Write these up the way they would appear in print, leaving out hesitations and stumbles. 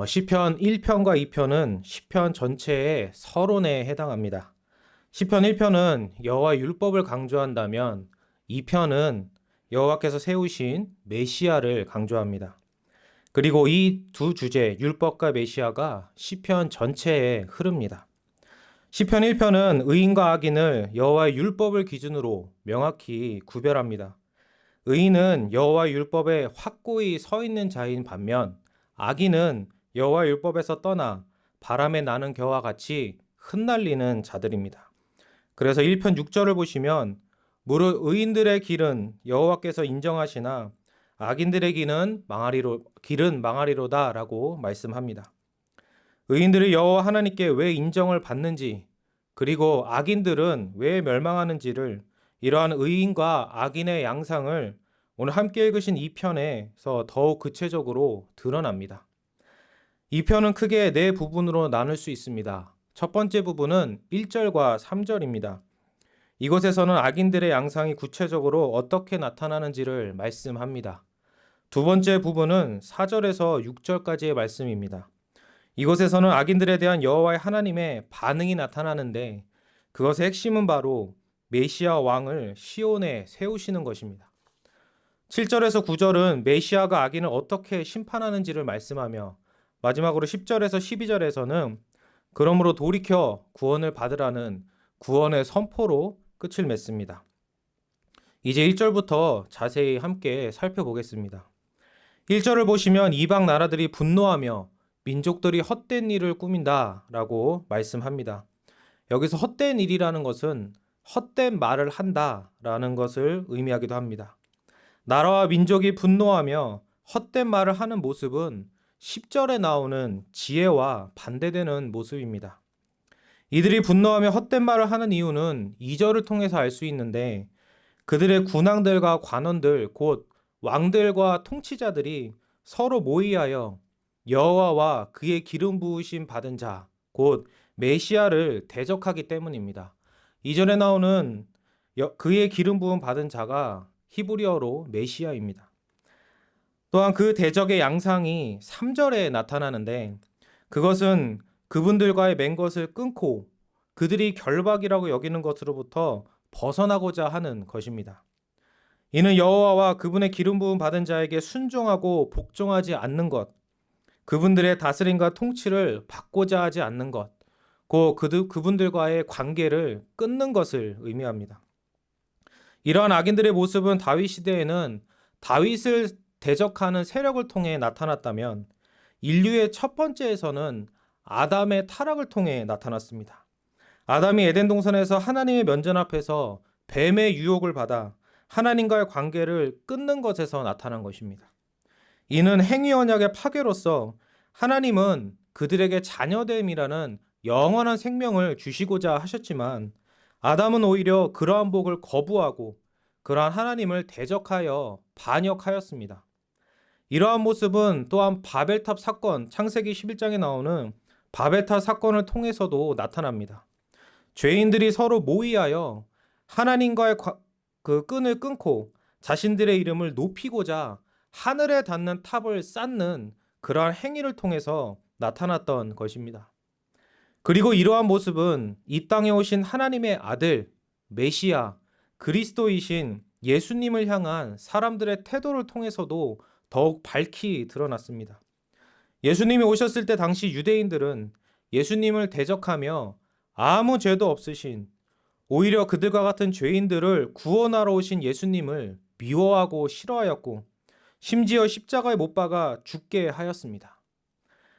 시편 1편과 2편은 시편 전체의 서론에 해당합니다. 시편 1편은 여호와 율법을 강조한다면 2편은 여호와께서 세우신 메시아를 강조합니다. 그리고 이 두 주제, 율법과 메시아가 시편 전체에 흐릅니다. 시편 1편은 의인과 악인을 여호와의 율법을 기준으로 명확히 구별합니다. 의인은 여호와 율법에 확고히 서 있는 자인 반면 악인은 여호와 율법에서 떠나 바람에 나는 겨와 같이 흩날리는 자들입니다. 그래서 1편 6절을 보시면 무릇 의인들의 길은 여호와께서 인정하시나 악인들의 길은 망하리로다라고 말씀합니다. 의인들이 여호와 하나님께 왜 인정을 받는지, 그리고 악인들은 왜 멸망하는지를, 이러한 의인과 악인의 양상을 오늘 함께 읽으신 2편에서 더욱 구체적으로 드러납니다. 2편은 크게 네 부분으로 나눌 수 있습니다. 첫 번째 부분은 1절과 3절입니다. 이곳에서는 악인들의 양상이 구체적으로 어떻게 나타나는지를 말씀합니다. 두 번째 부분은 4절에서 6절까지의 말씀입니다. 이곳에서는 악인들에 대한 여호와의 하나님의 반응이 나타나는데 그것의 핵심은 바로 메시아 왕을 시온에 세우시는 것입니다. 7절에서 9절은 메시아가 악인을 어떻게 심판하는지를 말씀하며 마지막으로 10절에서 12절에서는 그러므로 돌이켜 구원을 받으라는 구원의 선포로 끝을 맺습니다. 이제 1절부터 자세히 함께 살펴보겠습니다. 1절을 보시면 이방 나라들이 분노하며 민족들이 헛된 일을 꾸민다라고 말씀합니다. 여기서 헛된 일이라는 것은 헛된 말을 한다라는 것을 의미하기도 합니다. 나라와 민족이 분노하며 헛된 말을 하는 모습은 10절에 나오는 지혜와 반대되는 모습입니다. 이들이 분노하며 헛된 말을 하는 이유는 2절을 통해서 알 수 있는데 그들의 군왕들과 관원들 곧 왕들과 통치자들이 서로 모의하여 여호와와 그의 기름 부으심 받은 자 곧 메시아를 대적하기 때문입니다. 2절에 나오는 그의 기름 부음 받은 자가 히브리어로 메시아입니다. 또한 그 대적의 양상이 3절에 나타나는데 그것은 그분들과의 맹 것을 끊고 그들이 결박이라고 여기는 것으로부터 벗어나고자 하는 것입니다. 이는 여호와와 그분의 기름 부음 받은 자에게 순종하고 복종하지 않는 것, 그분들의 다스림과 통치를 받고자 하지 않는 것, 그분들과의 관계를 끊는 것을 의미합니다. 이러한 악인들의 모습은 다윗 시대에는 다윗을 대적하는 세력을 통해 나타났다면 인류의 첫 번째에서는 아담의 타락을 통해 나타났습니다. 아담이 에덴 동산에서 하나님의 면전 앞에서 뱀의 유혹을 받아 하나님과의 관계를 끊는 것에서 나타난 것입니다. 이는 행위 언약의 파괴로서 하나님은 그들에게 자녀됨이라는 영원한 생명을 주시고자 하셨지만 아담은 오히려 그러한 복을 거부하고 그러한 하나님을 대적하여 반역하였습니다. 이러한 모습은 또한 바벨탑 사건, 창세기 11장에 나오는 바벨탑 사건을 통해서도 나타납니다. 죄인들이 서로 모의하여 하나님과의 그 끈을 끊고 자신들의 이름을 높이고자 하늘에 닿는 탑을 쌓는 그러한 행위를 통해서 나타났던 것입니다. 그리고 이러한 모습은 이 땅에 오신 하나님의 아들, 메시아, 그리스도이신 예수님을 향한 사람들의 태도를 통해서도 더욱 밝히 드러났습니다. 예수님이 오셨을 때 당시 유대인들은 예수님을 대적하며 아무 죄도 없으신, 오히려 그들과 같은 죄인들을 구원하러 오신 예수님을 미워하고 싫어하였고 심지어 십자가에 못 박아 죽게 하였습니다.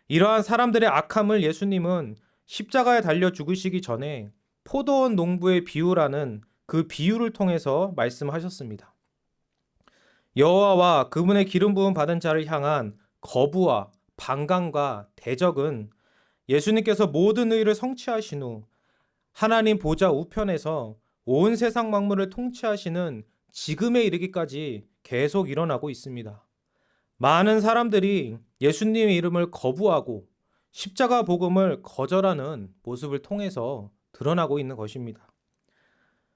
이러한 사람들의 악함을 예수님은 십자가에 달려 죽으시기 전에 포도원 농부의 비유라는 그 비유를 통해서 말씀하셨습니다. 여호와와 그분의 기름 부음 받은 자를 향한 거부와 반감과 대적은 예수님께서 모든 의를 성취하신 후 하나님 보좌 우편에서 온 세상 만물을 통치하시는 지금에 이르기까지 계속 일어나고 있습니다. 많은 사람들이 예수님의 이름을 거부하고 십자가 복음을 거절하는 모습을 통해서 드러나고 있는 것입니다.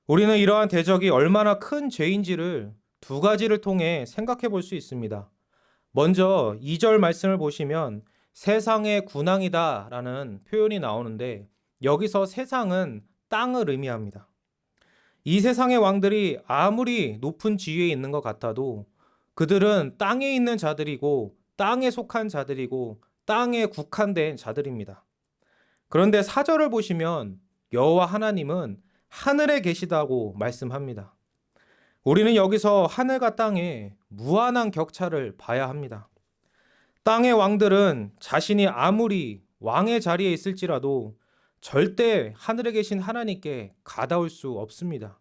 우리는 이러한 대적이 얼마나 큰 죄인지를 두 가지를 통해 생각해 볼 수 있습니다. 먼저 2절 말씀을 보시면 세상의 군왕이다라는 표현이 나오는데 여기서 세상은 땅을 의미합니다. 이 세상의 왕들이 아무리 높은 지위에 있는 것 같아도 그들은 땅에 있는 자들이고 땅에 속한 자들이고 땅에 국한된 자들입니다. 그런데 사절을 보시면 여호와 하나님은 하늘에 계시다고 말씀합니다. 우리는 여기서 하늘과 땅의 무한한 격차를 봐야 합니다. 땅의 왕들은 자신이 아무리 왕의 자리에 있을지라도 절대 하늘에 계신 하나님께 가다올 수 없습니다.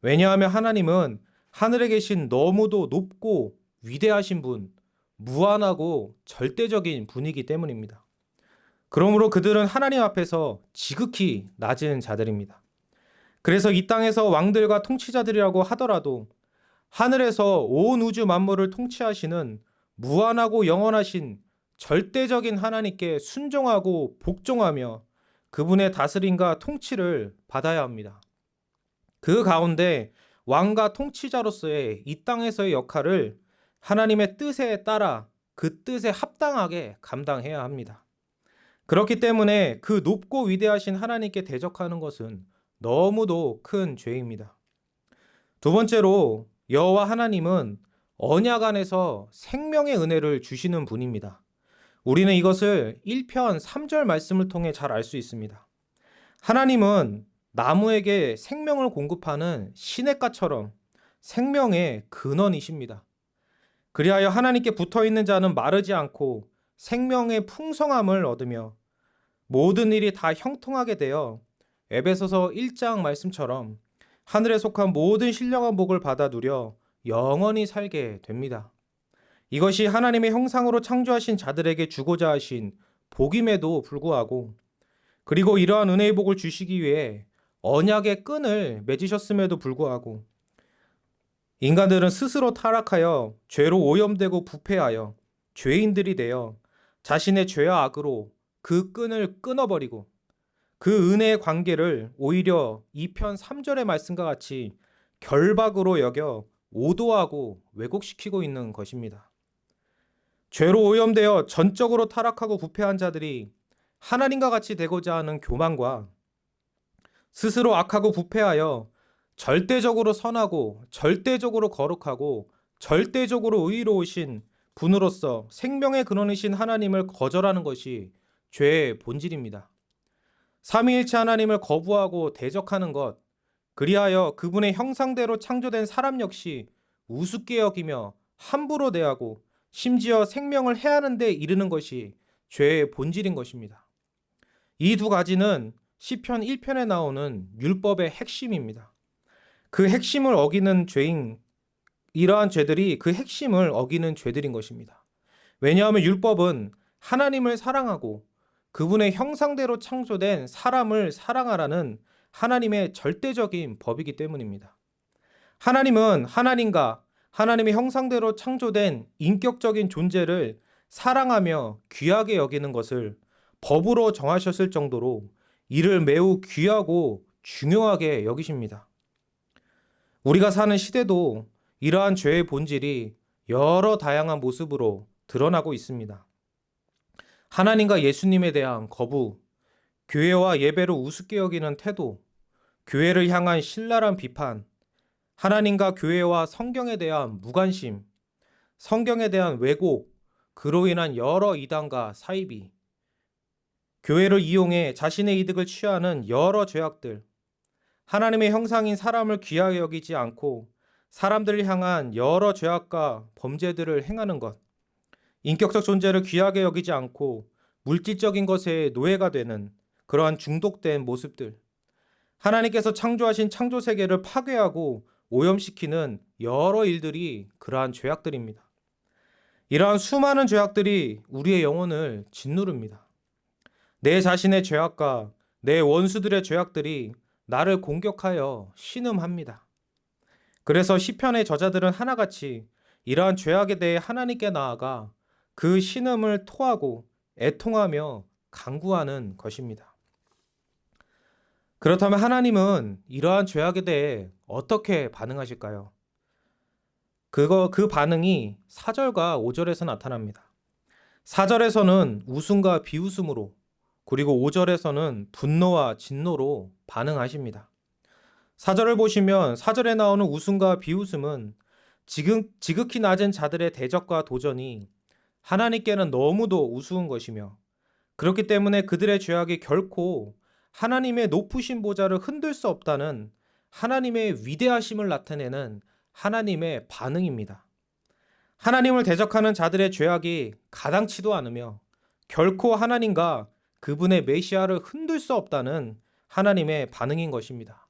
왜냐하면 하나님은 하늘에 계신 너무도 높고 위대하신 분, 무한하고 절대적인 분이기 때문입니다. 그러므로 그들은 하나님 앞에서 지극히 낮은 자들입니다. 그래서 이 땅에서 왕들과 통치자들이라고 하더라도 하늘에서 온 우주 만물을 통치하시는 무한하고 영원하신 절대적인 하나님께 순종하고 복종하며 그분의 다스림과 통치를 받아야 합니다. 그 가운데 왕과 통치자로서의 이 땅에서의 역할을 하나님의 뜻에 따라 그 뜻에 합당하게 감당해야 합니다. 그렇기 때문에 그 높고 위대하신 하나님께 대적하는 것은 너무도 큰 죄입니다. 두 번째로 여호와 하나님은 언약 안에서 생명의 은혜를 주시는 분입니다. 우리는 이것을 1편 3절 말씀을 통해 잘 알 수 있습니다. 하나님은 나무에게 생명을 공급하는 시냇가처럼 생명의 근원이십니다. 그리하여 하나님께 붙어있는 자는 마르지 않고 생명의 풍성함을 얻으며 모든 일이 다 형통하게 되어 에베소서 1장 말씀처럼 하늘에 속한 모든 신령한 복을 받아 누려 영원히 살게 됩니다. 이것이 하나님의 형상으로 창조하신 자들에게 주고자 하신 복임에도 불구하고 그리고 이러한 은혜의 복을 주시기 위해 언약의 끈을 맺으셨음에도 불구하고 인간들은 스스로 타락하여 죄로 오염되고 부패하여 죄인들이 되어 자신의 죄와 악으로 그 끈을 끊어버리고 그 은혜의 관계를 오히려 2편 3절의 말씀과 같이 결박으로 여겨 오도하고 왜곡시키고 있는 것입니다. 죄로 오염되어 전적으로 타락하고 부패한 자들이 하나님과 같이 되고자 하는 교만과 스스로 악하고 부패하여 절대적으로 선하고 절대적으로 거룩하고 절대적으로 의로우신 분으로서 생명의 근원이신 하나님을 거절하는 것이 죄의 본질입니다. 삼위일체 하나님을 거부하고 대적하는 것, 그리하여 그분의 형상대로 창조된 사람 역시 우습게 여기며 함부로 대하고 심지어 생명을 해하는 데 이르는 것이 죄의 본질인 것입니다. 이 두 가지는 시편 1편에 나오는 율법의 핵심입니다. 그 핵심을 어기는 죄인, 이러한 죄들이 그 핵심을 어기는 죄들인 것입니다. 왜냐하면 율법은 하나님을 사랑하고 그분의 형상대로 창조된 사람을 사랑하라는 하나님의 절대적인 법이기 때문입니다. 하나님은 하나님과 하나님의 형상대로 창조된 인격적인 존재를 사랑하며 귀하게 여기는 것을 법으로 정하셨을 정도로 이를 매우 귀하고 중요하게 여기십니다. 우리가 사는 시대도 이러한 죄의 본질이 여러 다양한 모습으로 드러나고 있습니다. 하나님과 예수님에 대한 거부, 교회와 예배를 우습게 여기는 태도, 교회를 향한 신랄한 비판, 하나님과 교회와 성경에 대한 무관심, 성경에 대한 왜곡, 그로 인한 여러 이단과 사이비, 교회를 이용해 자신의 이득을 취하는 여러 죄악들, 하나님의 형상인 사람을 귀하게 여기지 않고 사람들을 향한 여러 죄악과 범죄들을 행하는 것, 인격적 존재를 귀하게 여기지 않고 물질적인 것에 노예가 되는 그러한 중독된 모습들, 하나님께서 창조하신 창조 세계를 파괴하고 오염시키는 여러 일들이 그러한 죄악들입니다. 이러한 수많은 죄악들이 우리의 영혼을 짓누릅니다. 내 자신의 죄악과 내 원수들의 죄악들이 나를 공격하여 신음합니다. 그래서 시편의 저자들은 하나같이 이러한 죄악에 대해 하나님께 나아가 그 신음을 토하고 애통하며 간구하는 것입니다. 그렇다면 하나님은 이러한 죄악에 대해 어떻게 반응하실까요? 그 반응이 4절과 5절에서 나타납니다. 4절에서는 웃음과 비웃음으로, 그리고 5절에서는 분노와 진노로 반응하십니다. 4절을 보시면 4절에 나오는 웃음과 비웃음은 지극히 낮은 자들의 대적과 도전이 하나님께는 너무도 우스운 것이며, 그렇기 때문에 그들의 죄악이 결코 하나님의 높으신 보좌를 흔들 수 없다는 하나님의 위대하심을 나타내는 하나님의 반응입니다. 하나님을 대적하는 자들의 죄악이 가당치도 않으며 결코 하나님과 그분의 메시아를 흔들 수 없다는 하나님의 반응인 것입니다.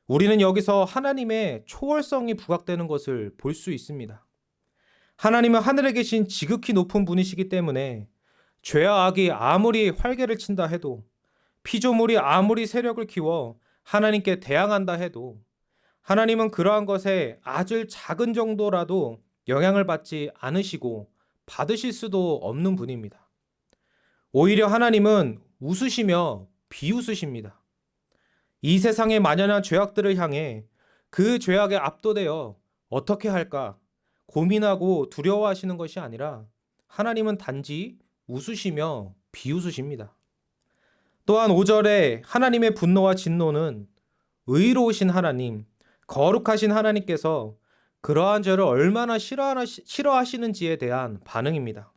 우리는 여기서 하나님의 초월성이 부각되는 것을 볼 수 있습니다. 하나님은 하늘에 계신 지극히 높은 분이시기 때문에 죄와 악이 아무리 활개를 친다 해도, 피조물이 아무리 세력을 키워 하나님께 대항한다 해도 하나님은 그러한 것에 아주 작은 정도라도 영향을 받지 않으시고 받으실 수도 없는 분입니다. 오히려 하나님은 웃으시며 비웃으십니다. 이 세상의 만연한 죄악들을 향해 그 죄악에 압도되어 어떻게 할까 고민하고 두려워하시는 것이 아니라 하나님은 단지 웃으시며 비웃으십니다. 또한 5절에 하나님의 분노와 진노는 의로우신 하나님, 거룩하신 하나님께서 그러한 죄를 얼마나 싫어하시는지에 대한 반응입니다.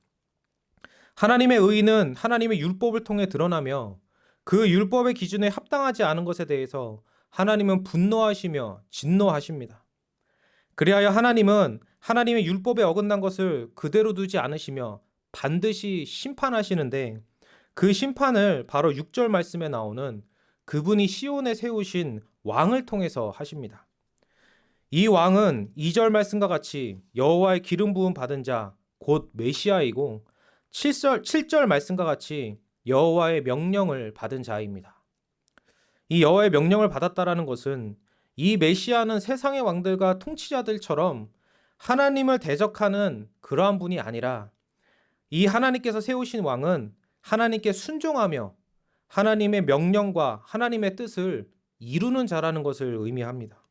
하나님의 의는 하나님의 율법을 통해 드러나며 그 율법의 기준에 합당하지 않은 것에 대해서 하나님은 분노하시며 진노하십니다. 그리하여 하나님은 하나님의 율법에 어긋난 것을 그대로 두지 않으시며 반드시 심판하시는데, 그 심판을 바로 6절 말씀에 나오는 그분이 시온에 세우신 왕을 통해서 하십니다. 이 왕은 2절 말씀과 같이 여호와의 기름 부음 받은 자 곧 메시아이고, 7절 말씀과 같이 여호와의 명령을 받은 자입니다. 이 여호와의 명령을 받았다라는 것은 이 메시아는 세상의 왕들과 통치자들처럼 하나님을 대적하는 그러한 분이 아니라, 이 하나님께서 세우신 왕은 하나님께 순종하며 하나님의 명령과 하나님의 뜻을 이루는 자라는 것을 의미합니다.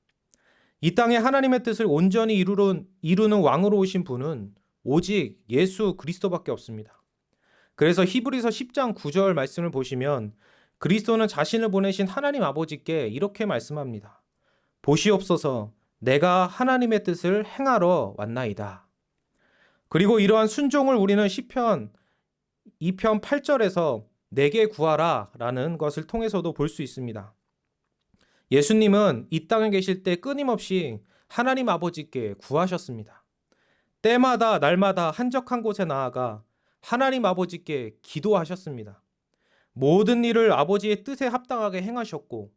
이 땅에 하나님의 뜻을 온전히 이루는 왕으로 오신 분은 오직 예수 그리스도밖에 없습니다. 그래서 히브리서 10장 9절 말씀을 보시면 그리스도는 자신을 보내신 하나님 아버지께 이렇게 말씀합니다. 보시옵소서, 내가 하나님의 뜻을 행하러 왔나이다. 그리고 이러한 순종을 우리는 시편 2편 8절에서 내게 구하라 라는 것을 통해서도 볼 수 있습니다. 예수님은 이 땅에 계실 때 끊임없이 하나님 아버지께 구하셨습니다. 때마다 날마다 한적한 곳에 나아가 하나님 아버지께 기도하셨습니다. 모든 일을 아버지의 뜻에 합당하게 행하셨고,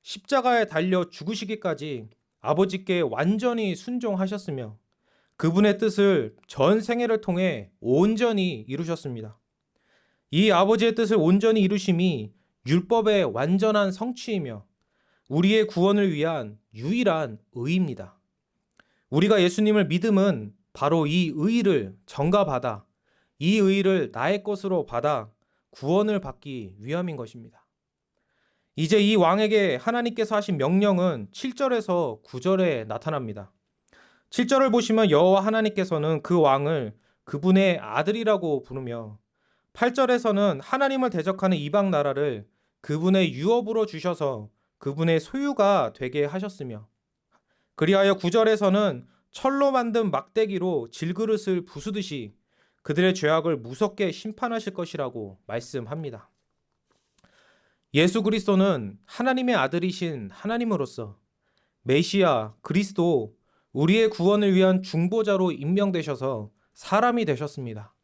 십자가에 달려 죽으시기까지 아버지께 완전히 순종하셨으며 그분의 뜻을 전 생애를 통해 온전히 이루셨습니다. 이 아버지의 뜻을 온전히 이루심이 율법의 완전한 성취이며 우리의 구원을 위한 유일한 의입니다. 우리가 예수님을 믿음은 바로 이 의를 전가받아 이 의를 나의 것으로 받아 구원을 받기 위함인 것입니다. 이제 이 왕에게 하나님께서 하신 명령은 7절에서 9절에 나타납니다. 7절을 보시면 여호와 하나님께서는 그 왕을 그분의 아들이라고 부르며, 8절에서는 하나님을 대적하는 이방 나라를 그분의 유업으로 주셔서 그분의 소유가 되게 하셨으며, 그리하여 9절에서는 철로 만든 막대기로 질그릇을 부수듯이 그들의 죄악을 무섭게 심판하실 것이라고 말씀합니다. 예수 그리스도는 하나님의 아들이신 하나님으로서 메시아 그리스도, 우리의 구원을 위한 중보자로 임명되셔서 사람이 되셨습니다.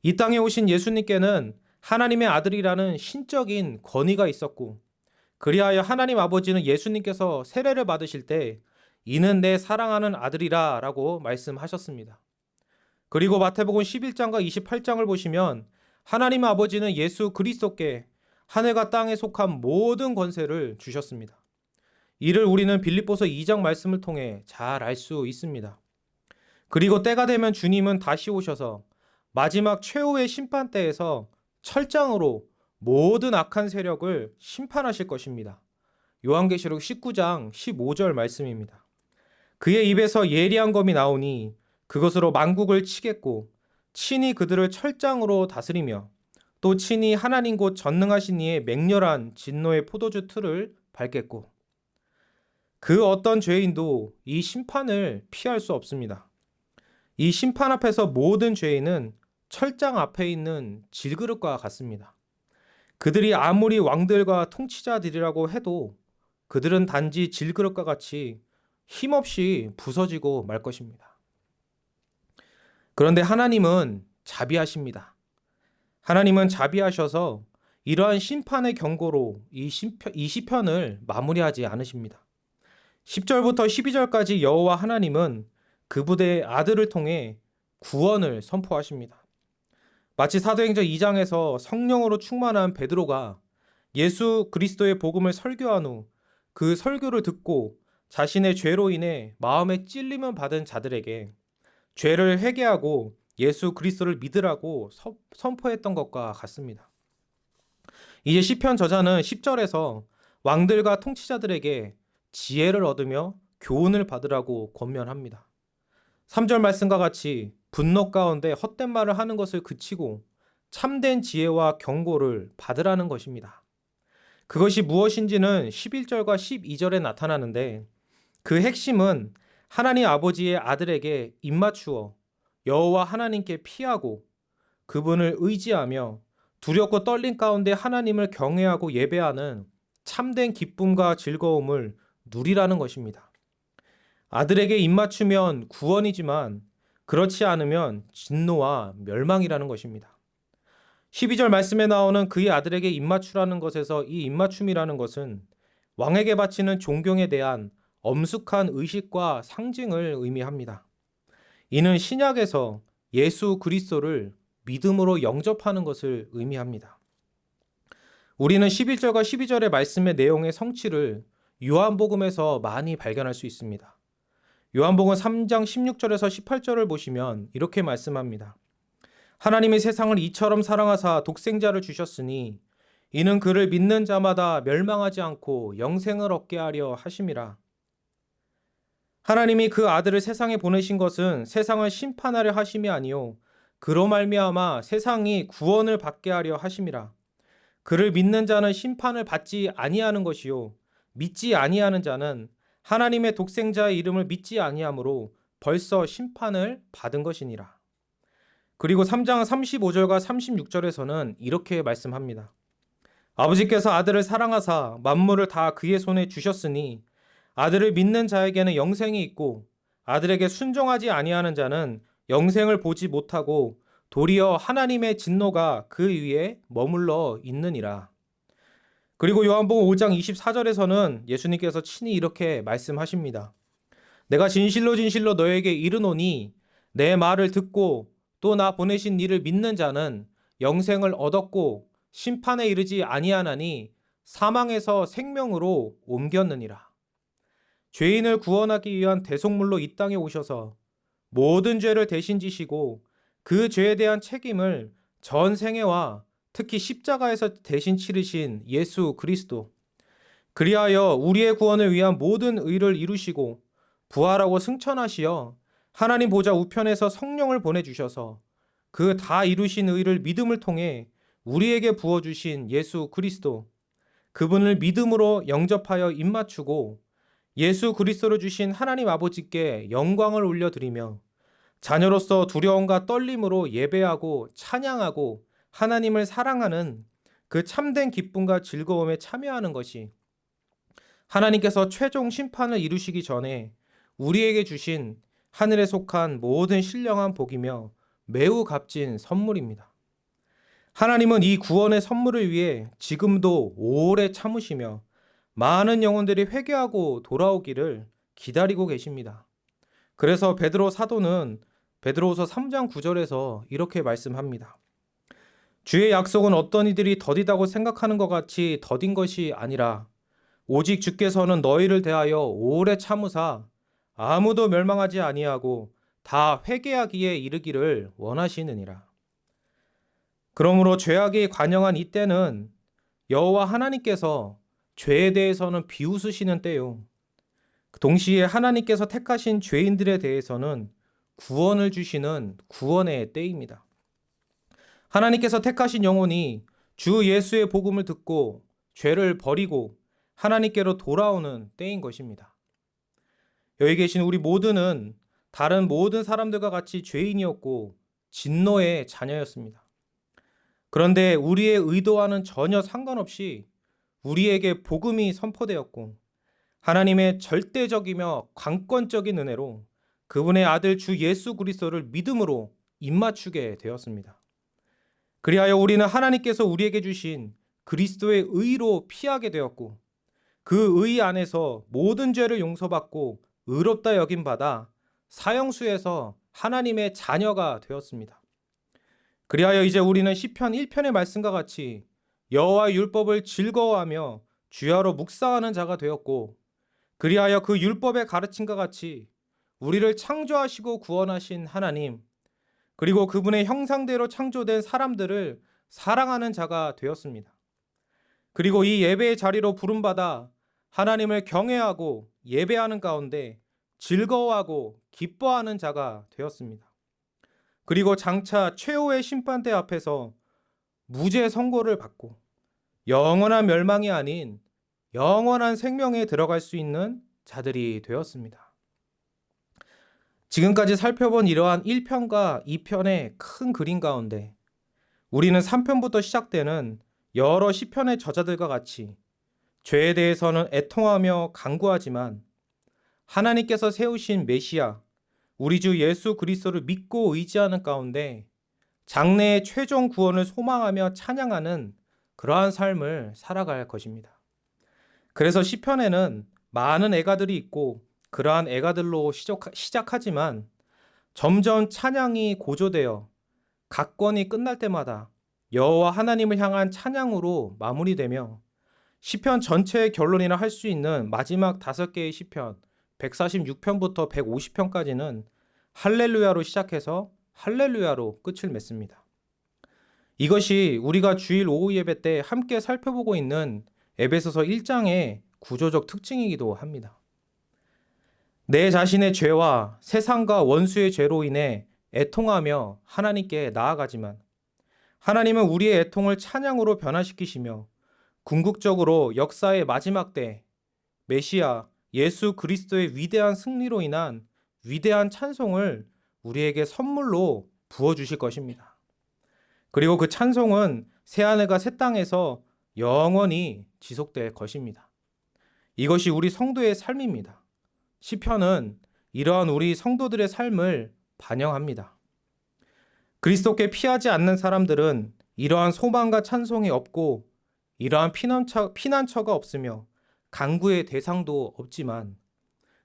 이 땅에 오신 예수님께는 하나님의 아들이라는 신적인 권위가 있었고, 그리하여 하나님 아버지는 예수님께서 세례를 받으실 때 이는 내 사랑하는 아들이라 라고 말씀하셨습니다. 그리고 마태복음 11장과 28장을 보시면 하나님 아버지는 예수 그리스도께 하늘과 땅에 속한 모든 권세를 주셨습니다. 이를 우리는 빌립보서 2장 말씀을 통해 잘 알 수 있습니다. 그리고 때가 되면 주님은 다시 오셔서 마지막 최후의 심판 때에서 철장으로 모든 악한 세력을 심판하실 것입니다. 요한계시록 19장 15절 말씀입니다. 그의 입에서 예리한 검이 나오니 그것으로 만국을 치겠고 친히 그들을 철장으로 다스리며 또 친히 하나님 곧 전능하신 이의 맹렬한 진노의 포도주 틀을 밟겠고 그 어떤 죄인도 이 심판을 피할 수 없습니다. 이 심판 앞에서 모든 죄인은 철장 앞에 있는 질그릇과 같습니다. 그들이 아무리 왕들과 통치자들이라고 해도 그들은 단지 질그릇과 같이 힘없이 부서지고 말 것입니다. 그런데 하나님은 자비하십니다. 하나님은 자비하셔서 이러한 심판의 경고로 이 시편을 마무리하지 않으십니다. 10절부터 12절까지 여호와 하나님은 그분의 아들을 통해 구원을 선포하십니다. 마치 사도행전 2장에서 성령으로 충만한 베드로가 예수 그리스도의 복음을 설교한 후 그 설교를 듣고 자신의 죄로 인해 마음에 찔림을 받은 자들에게 죄를 회개하고 예수 그리스도를 믿으라고 선포했던 것과 같습니다. 이제 시편 저자는 10절에서 왕들과 통치자들에게 지혜를 얻으며 교훈을 받으라고 권면합니다. 3절 말씀과 같이 분노 가운데 헛된 말을 하는 것을 그치고 참된 지혜와 경고를 받으라는 것입니다. 그것이 무엇인지는 11절과 12절에 나타나는데 그 핵심은 하나님 아버지의 아들에게 입맞추어 여호와 하나님께 피하고 그분을 의지하며 두렵고 떨림 가운데 하나님을 경외하고 예배하는 참된 기쁨과 즐거움을 누리라는 것입니다. 아들에게 입맞추면 구원이지만 그렇지 않으면 진노와 멸망이라는 것입니다. 12절 말씀에 나오는 그의 아들에게 입맞추라는 것에서 이 입맞춤이라는 것은 왕에게 바치는 존경에 대한 엄숙한 의식과 상징을 의미합니다. 이는 신약에서 예수 그리스도를 믿음으로 영접하는 것을 의미합니다. 우리는 11절과 12절의 말씀의 내용의 성취를 요한복음에서 많이 발견할 수 있습니다. 요한복음 3장 16절에서 18절을 보시면 이렇게 말씀합니다. 하나님이 세상을 이처럼 사랑하사 독생자를 주셨으니 이는 그를 믿는 자마다 멸망하지 않고 영생을 얻게 하려 하심이라. 하나님이 그 아들을 세상에 보내신 것은 세상을 심판하려 하심이 아니요 그로 말미암아 세상이 구원을 받게 하려 하심이라. 그를 믿는 자는 심판을 받지 아니하는 것이요 믿지 아니하는 자는 하나님의 독생자의 이름을 믿지 아니하므로 벌써 심판을 받은 것이니라. 그리고 3장 35절과 36절에서는 이렇게 말씀합니다. 아버지께서 아들을 사랑하사 만물을 다 그의 손에 주셨으니 아들을 믿는 자에게는 영생이 있고 아들에게 순종하지 아니하는 자는 영생을 보지 못하고 도리어 하나님의 진노가 그 위에 머물러 있느니라. 그리고 요한복음 5장 24절에서는 예수님께서 친히 이렇게 말씀하십니다. 내가 진실로 진실로 너에게 이르노니 내 말을 듣고 또 나 보내신 이를 믿는 자는 영생을 얻었고 심판에 이르지 아니하나니 사망에서 생명으로 옮겼느니라. 죄인을 구원하기 위한 대속물로 이 땅에 오셔서 모든 죄를 대신 지시고 그 죄에 대한 책임을 전 생애와 특히 십자가에서 대신 치르신 예수 그리스도, 그리하여 우리의 구원을 위한 모든 의를 이루시고 부활하고 승천하시어 하나님 보좌 우편에서 성령을 보내주셔서 그 다 이루신 의를 믿음을 통해 우리에게 부어주신 예수 그리스도, 그분을 믿음으로 영접하여 입맞추고 예수 그리스도로 주신 하나님 아버지께 영광을 올려드리며 자녀로서 두려움과 떨림으로 예배하고 찬양하고 하나님을 사랑하는 그 참된 기쁨과 즐거움에 참여하는 것이 하나님께서 최종 심판을 이루시기 전에 우리에게 주신 하늘에 속한 모든 신령한 복이며 매우 값진 선물입니다. 하나님은 이 구원의 선물을 위해 지금도 오래 참으시며 많은 영혼들이 회개하고 돌아오기를 기다리고 계십니다. 그래서 베드로 사도는 베드로후서 3장 9절에서 이렇게 말씀합니다. 주의 약속은 어떤 이들이 더디다고 생각하는 것 같이 더딘 것이 아니라 오직 주께서는 너희를 대하여 오래 참으사 아무도 멸망하지 아니하고 다 회개하기에 이르기를 원하시느니라. 그러므로 죄악이 관영한 이때는 여호와 하나님께서 죄에 대해서는 비웃으시는 때요. 동시에 하나님께서 택하신 죄인들에 대해서는 구원을 주시는 구원의 때입니다. 하나님께서 택하신 영혼이 주 예수의 복음을 듣고 죄를 버리고 하나님께로 돌아오는 때인 것입니다. 여기 계신 우리 모두는 다른 모든 사람들과 같이 죄인이었고 진노의 자녀였습니다. 그런데 우리의 의도와는 전혀 상관없이 우리에게 복음이 선포되었고 하나님의 절대적이며 관건적인 은혜로 그분의 아들 주 예수 그리스도를 믿음으로 입맞추게 되었습니다. 그리하여 우리는 하나님께서 우리에게 주신 그리스도의 의로 피하게 되었고 그 의 안에서 모든 죄를 용서받고 의롭다 여김 받아 사형수에서 하나님의 자녀가 되었습니다. 그리하여 이제 우리는 시편 1편의 말씀과 같이 여호와의 율법을 즐거워하며 주야로 묵상하는 자가 되었고 그리하여 그 율법의 가르침과 같이 우리를 창조하시고 구원하신 하나님 그리고 그분의 형상대로 창조된 사람들을 사랑하는 자가 되었습니다. 그리고 이 예배의 자리로 부름받아 하나님을 경외하고 예배하는 가운데 즐거워하고 기뻐하는 자가 되었습니다. 그리고 장차 최후의 심판대 앞에서 무죄 선고를 받고 영원한 멸망이 아닌 영원한 생명에 들어갈 수 있는 자들이 되었습니다. 지금까지 살펴본 이러한 1편과 2편의 큰 그림 가운데 우리는 3편부터 시작되는 여러 시편의 저자들과 같이 죄에 대해서는 애통하며 간구하지만 하나님께서 세우신 메시아, 우리 주 예수 그리스도를 믿고 의지하는 가운데 장래의 최종 구원을 소망하며 찬양하는 그러한 삶을 살아갈 것입니다. 그래서 시편에는 많은 애가들이 있고 그러한 애가들로 시작하지만 점점 찬양이 고조되어 각권이 끝날 때마다 여호와 하나님을 향한 찬양으로 마무리되며 시편 전체의 결론이라 할 수 있는 마지막 5개의 시편 146편부터 150편까지는 할렐루야로 시작해서 할렐루야로 끝을 맺습니다. 이것이 우리가 주일 오후 예배 때 함께 살펴보고 있는 에베소서 1장의 구조적 특징이기도 합니다. 내 자신의 죄와 세상과 원수의 죄로 인해 애통하며 하나님께 나아가지만 하나님은 우리의 애통을 찬양으로 변화시키시며 궁극적으로 역사의 마지막 때 메시아 예수 그리스도의 위대한 승리로 인한 위대한 찬송을 우리에게 선물로 부어주실 것입니다. 그리고 그 찬송은 새하늘과 새 땅에서 영원히 지속될 것입니다. 이것이 우리 성도의 삶입니다. 시편은 이러한 우리 성도들의 삶을 반영합니다. 그리스도께 피하지 않는 사람들은 이러한 소망과 찬송이 없고 이러한 피난처가 없으며 간구의 대상도 없지만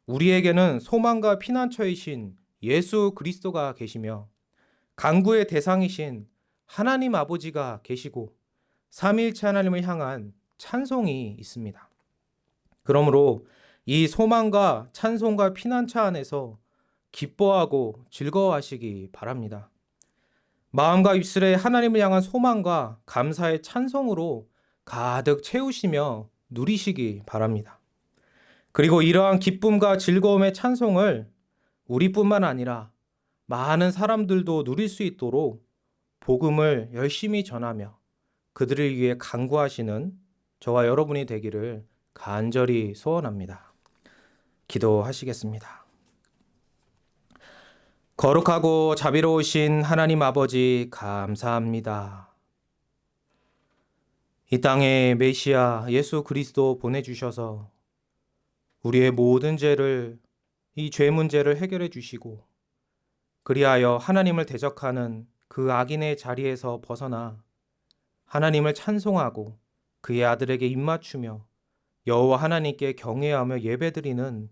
우리에게는 소망과 피난처이신 예수 그리스도가 계시며 간구의 대상이신 하나님 아버지가 계시고 삼위일체 하나님을 향한 찬송이 있습니다. 그러므로 이 소망과 찬송과 피난처 안에서 기뻐하고 즐거워하시기 바랍니다. 마음과 입술에 하나님을 향한 소망과 감사의 찬송으로 가득 채우시며 누리시기 바랍니다. 그리고 이러한 기쁨과 즐거움의 찬송을 우리뿐만 아니라 많은 사람들도 누릴 수 있도록 복음을 열심히 전하며 그들을 위해 간구하시는 저와 여러분이 되기를 간절히 소원합니다. 기도하시겠습니다. 거룩하고 자비로우신 하나님 아버지 감사합니다. 이 땅에 메시아 예수 그리스도 보내주셔서 우리의 모든 죄를 이 죄 문제를 해결해 주시고 그리하여 하나님을 대적하는 그 악인의 자리에서 벗어나 하나님을 찬송하고 그의 아들에게 입맞추며 여호와 하나님께 경외하며 예배드리는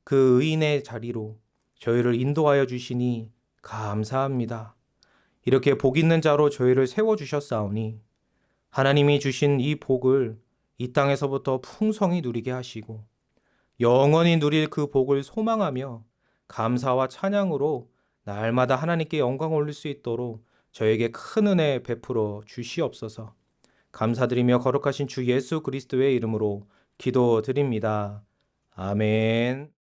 그 의인의 자리로 저희를 인도하여 주시니 감사합니다. 이렇게 복 있는 자로 저희를 세워주셨사오니 하나님이 주신 이 복을 이 땅에서부터 풍성히 누리게 하시고 영원히 누릴 그 복을 소망하며 감사와 찬양으로 날마다 하나님께 영광 올릴 수 있도록 저에게 큰 은혜 베풀어 주시옵소서. 감사드리며 거룩하신 주 예수 그리스도의 이름으로 기도드립니다. 아멘.